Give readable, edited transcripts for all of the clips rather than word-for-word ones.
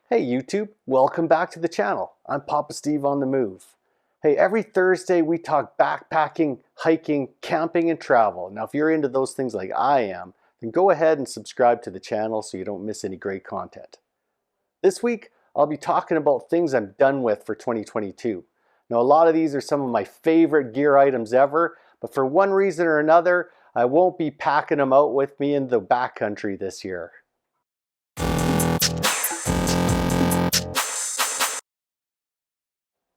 Hey YouTube, welcome back to the channel. I'm Papa Steve on the Move. Hey, every Thursday we talk backpacking, hiking, camping, and travel. Now if you're into those things like I am, then go ahead and subscribe to the channel so you don't miss any great content. This week, I'll be talking about things I'm done with for 2022. Now a lot of these are some of my favorite gear items ever, but for one reason or another, I won't be packing them out with me in the backcountry this year.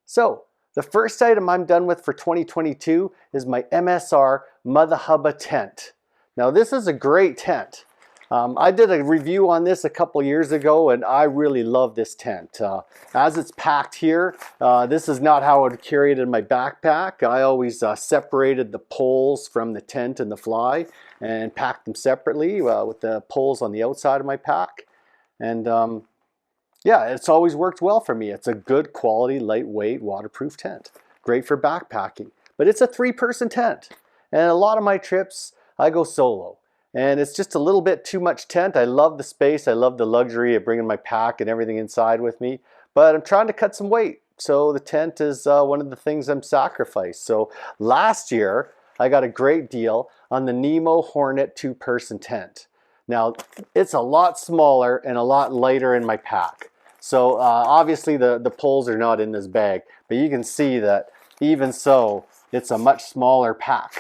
So, the first item I'm done with for 2022 is my MSR Mother Hubba tent. Now this is a great tent. I did a review on this a couple years ago and I really love this tent. As it's packed here, this is not how I would carry it in my backpack. I always separated the poles from the tent and the fly and packed them separately with the poles on the outside of my pack. And yeah, it's always worked well for me. It's a good quality, lightweight, waterproof tent. Great for backpacking, but it's a 3-person tent. And a lot of my trips, I go solo. And it's just a little bit too much tent. I love the space. I love the luxury of bringing my pack and everything inside with me. But I'm trying to cut some weight. So the tent is one of the things I'm sacrificed. So last year, I got a great deal on the Nemo Hornet 2-person tent. Now, it's a lot smaller and a lot lighter in my pack. So obviously the poles are not in this bag, but you can see that even so, it's a much smaller pack.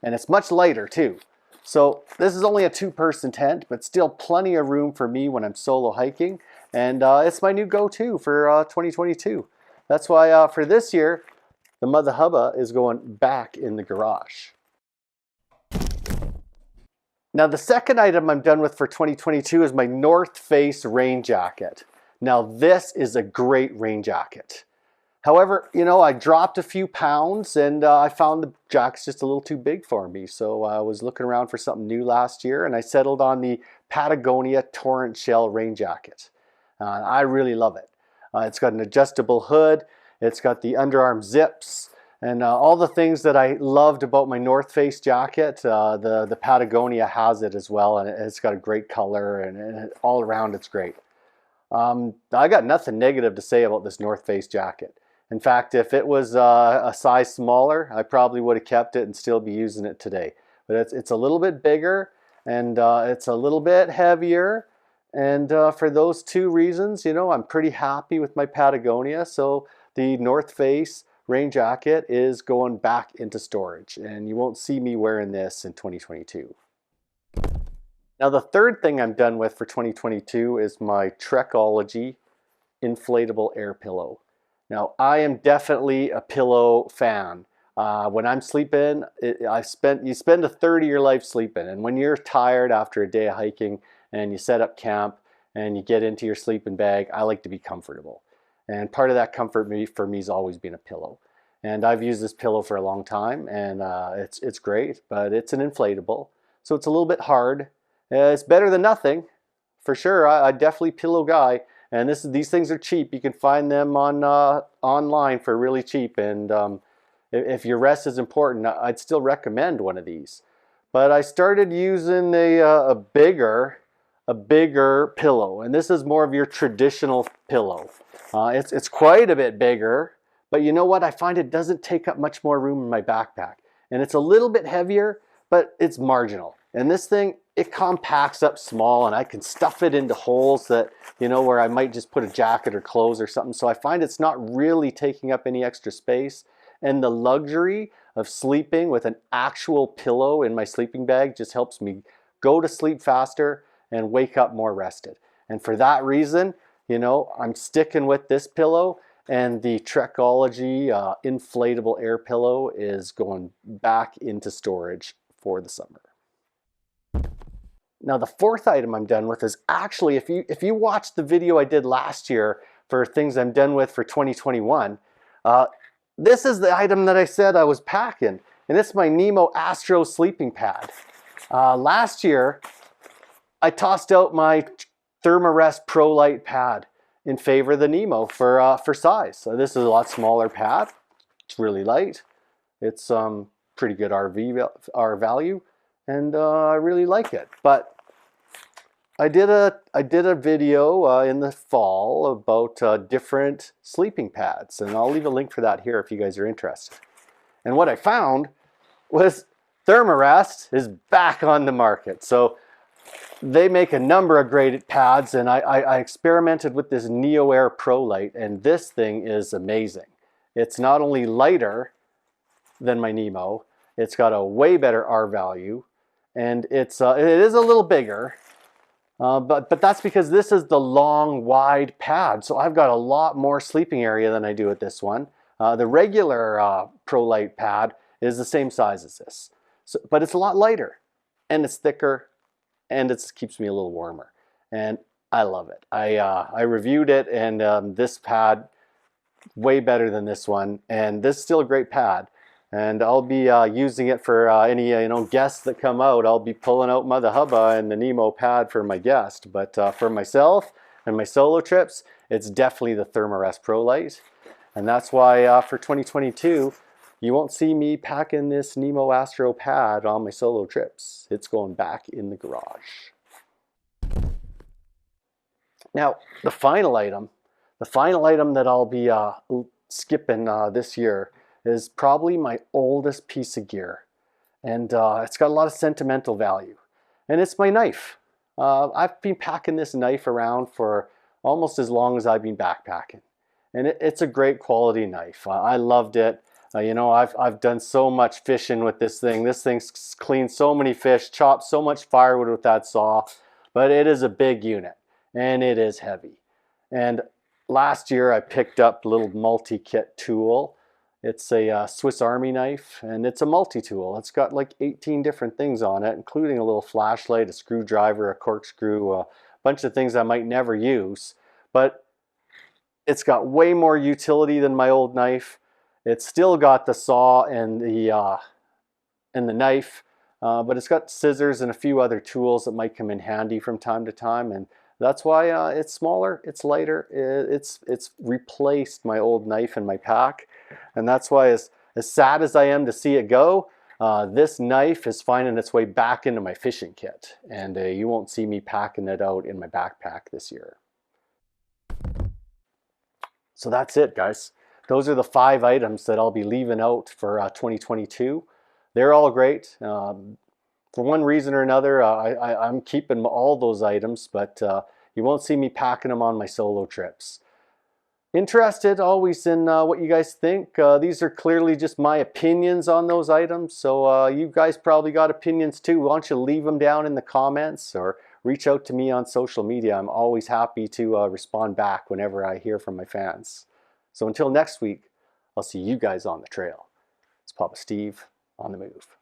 And it's much lighter too. So this is only a 2-person tent, but still plenty of room for me when I'm solo hiking. And it's my new go-to for 2022. That's why for this year, the Mother Hubba is going back in the garage. Now the second item I'm done with for 2022 is my North Face rain jacket. Now this is a great rain jacket. However, you know, I dropped a few pounds and I found the jacket's just a little too big for me. So I was looking around for something new last year and I settled on the Patagonia Torrent Shell rain jacket. I really love it. It's got an adjustable hood, it's got the underarm zips, and all the things that I loved about my North Face jacket, the Patagonia has it as well, and it's got a great color and all around it's great. I got nothing negative to say about this North Face jacket. In fact, if it was a size smaller, I probably would have kept it and still be using it today. But it's a little bit bigger and it's a little bit heavier. And for those two reasons, you know, I'm pretty happy with my Patagonia. So the North Face rain jacket is going back into storage and you won't see me wearing this in 2022. Now the third thing I'm done with for 2022 is my Trekology inflatable air pillow. Now I am definitely a pillow fan. When I'm sleeping, you spend a third of your life sleeping, and when you're tired after a day of hiking and you set up camp and you get into your sleeping bag, I like to be comfortable. And part of that comfort for me has always been a pillow. And I've used this pillow for a long time and it's great, but it's an inflatable. So it's a little bit hard. It's better than nothing, for sure. I definitely pillow guy, and these things are cheap. You can find them on online for really cheap. And if your rest is important, I'd still recommend one of these. But I started using a bigger pillow, and this is more of your traditional pillow. It's quite a bit bigger, but you know what? I find it doesn't take up much more room in my backpack, and it's a little bit heavier, but it's marginal. And this thing, it compacts up small and I can stuff it into holes that, you know, where I might just put a jacket or clothes or something. So I find it's not really taking up any extra space. And the luxury of sleeping with an actual pillow in my sleeping bag just helps me go to sleep faster and wake up more rested. And for that reason, you know, I'm sticking with this pillow, and the Trekology inflatable air pillow is going back into storage for the summer. Now the fourth item I'm done with is actually, if you watched the video I did last year for things I'm done with for 2021, this is the item that I said I was packing, and it's my Nemo Astro sleeping pad. Last year, I tossed out my Thermarest Pro Light pad in favor of the Nemo for size. So this is a lot smaller pad. It's really light. It's pretty good R value. And I really like it. But I did a video in the fall about different sleeping pads, and I'll leave a link for that here if you guys are interested. And what I found was Thermarest is back on the market. So they make a number of great pads, and I experimented with this NeoAir Pro Light, and this thing is amazing. It's not only lighter than my Nemo, it's got a way better R value, and it is a little bigger. But that's because this is the long, wide pad. So I've got a lot more sleeping area than I do with this one. The regular Pro Light pad is the same size as this, but it's a lot lighter, and it's thicker, and it keeps me a little warmer. And I love it. I reviewed it, and this pad, way better than this one. And this is still a great pad. And I'll be using it for any guests that come out. I'll be pulling out the hubba and the Nemo pad for my guest. But for myself and my solo trips, it's definitely the Thermarest Pro Light. And that's why for 2022, you won't see me packing this Nemo Astro pad on my solo trips. It's going back in the garage. Now, the final item that I'll be skipping this year is probably my oldest piece of gear, and it's got a lot of sentimental value, and it's my knife. I've been packing this knife around for almost as long as I've been backpacking, and it's a great quality knife. I loved it. I've done so much fishing with this thing. This thing's cleaned so many fish, chopped so much firewood with that saw, but it is a big unit, and it is heavy. And last year I picked up a little multi-kit tool. It's a Swiss Army knife, and it's a multi-tool. It's got like 18 different things on it, including a little flashlight, a screwdriver, a corkscrew, a bunch of things I might never use. But it's got way more utility than my old knife. It's still got the saw and the knife, but it's got scissors and a few other tools that might come in handy from time to time. And that's why it's smaller, it's lighter, it's replaced my old knife in my pack. And that's why, as sad as I am to see it go, this knife is finding its way back into my fishing kit. And you won't see me packing it out in my backpack this year. So that's it, guys. Those are the 5 items that I'll be leaving out for 2022. They're all great. For one reason or another, I'm keeping all those items, but you won't see me packing them on my solo trips. Interested always in what you guys think. These are clearly just my opinions on those items, so you guys probably got opinions too. Why don't you leave them down in the comments or reach out to me on social media. I'm always happy to respond back whenever I hear from my fans. So until next week, I'll see you guys on the trail. It's Papa Steve on the move.